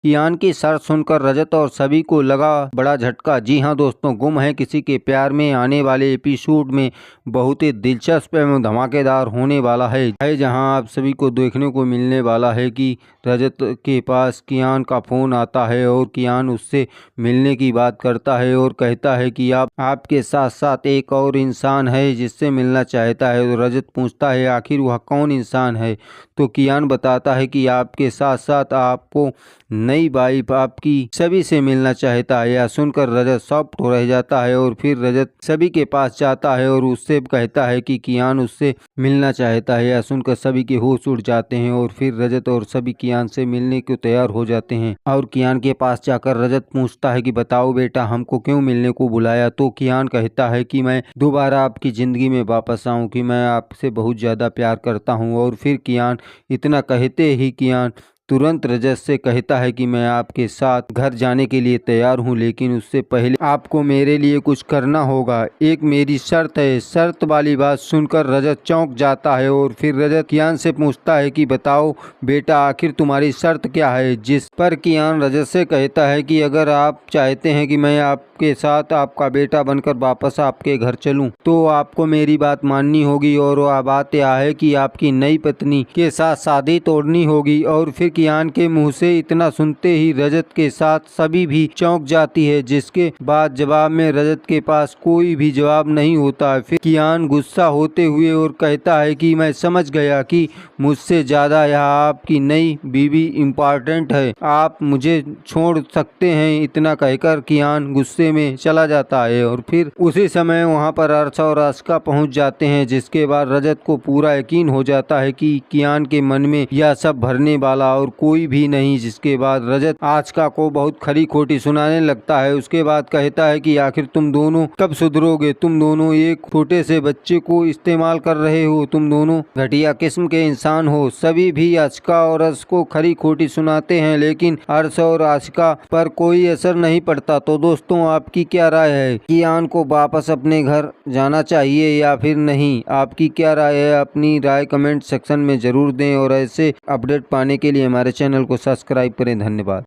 कियान की शर्त सुनकर रजत और सभी को लगा बड़ा झटका। जी हाँ दोस्तों, गुम है किसी के प्यार में आने वाले एपिसोड में बहुत ही दिलचस्प एवं धमाकेदार होने वाला है जहां आप सभी को देखने को मिलने वाला है कि रजत के पास कियान का फ़ोन आता है और कियान उससे मिलने की बात करता है और कहता है कि आपके साथ साथ एक और इंसान है जिससे मिलना चाहता है। तो रजत पूछता है आखिर वह कौन इंसान है, तो कियान बताता है कि आपके साथ साथ आपको नई वाइफ आपकी सभी से मिलना चाहता है। यह सुनकर रजत शॉक्ड रह जाता है और फिर रजत सभी के पास जाता है और उससे कहता है कि कियान उससे मिलना चाहता है। यह सुनकर सभी के होश उड़ जाते हैं और फिर रजत और सभी कियान से मिलने को तैयार हो जाते हैं। और कियान के पास जाकर रजत पूछता है कि बताओ बेटा, हमको क्यों मिलने को बुलाया। तो कियान कहता है कि मैं दोबारा आपकी जिंदगी में वापस आऊं, कि मैं आपसे बहुत ज्यादा प्यार करता हूं। और फिर कियान इतना कहते ही कियान तुरंत रजत से कहता है कि मैं आपके साथ घर जाने के लिए तैयार हूं, लेकिन उससे पहले आपको मेरे लिए कुछ करना होगा। एक मेरी शर्त है। शर्त वाली बात सुनकर रजत चौंक जाता है और फिर रजत कियान से पूछता है कि बताओ बेटा, आखिर तुम्हारी शर्त क्या है। जिस पर कियान रजत से कहता है कि अगर आप चाहते हैं कि मैं आपके साथ आपका बेटा बनकर वापस आपके घर चलूं, तो आपको मेरी बात माननी होगी। और वह बात यह है कि आपकी नई पत्नी के साथ शादी तोड़नी होगी। और फिर कियान के मुंह से इतना सुनते ही रजत के साथ सभी भी चौंक जाती है, जिसके बाद जवाब में रजत के पास कोई भी जवाब नहीं होता है। फिर कियान गुस्सा होते हुए और कहता है कि मैं समझ गया कि मुझसे ज्यादा यह आपकी नई बीवी इम्पोर्टेंट है, आप मुझे छोड़ सकते हैं। इतना कहकर कियान गुस्से में चला जाता है और फिर उसी समय वहां पर अर्श और आस्का पहुंच जाते हैं, जिसके बाद रजत को पूरा यकीन हो जाता है कि कियान के मन में यह सब भरने वाला और कोई भी नहीं। जिसके बाद रजत आस्का को बहुत खरी खोटी सुनाने लगता है। उसके बाद कहता है कि आखिर तुम दोनों कब सुधरोगे। तुम दोनों एक छोटे से बच्चे को इस्तेमाल कर रहे हो, तुम दोनों घटिया किस्म के इंसान हो। सभी भी आस्का और अर्श को खरी खोटी सुनाते हैं, लेकिन अर्श और आस्का पर कोई असर नहीं पड़ता। तो दोस्तों, आपकी क्या राय है? कियान को वापस अपने घर जाना चाहिए या फिर नहीं? आपकी क्या राय है? अपनी राय कमेंट सेक्शन में जरूर दें और ऐसे अपडेट पाने के लिए हमारे चैनल को सब्सक्राइब करें। धन्यवाद।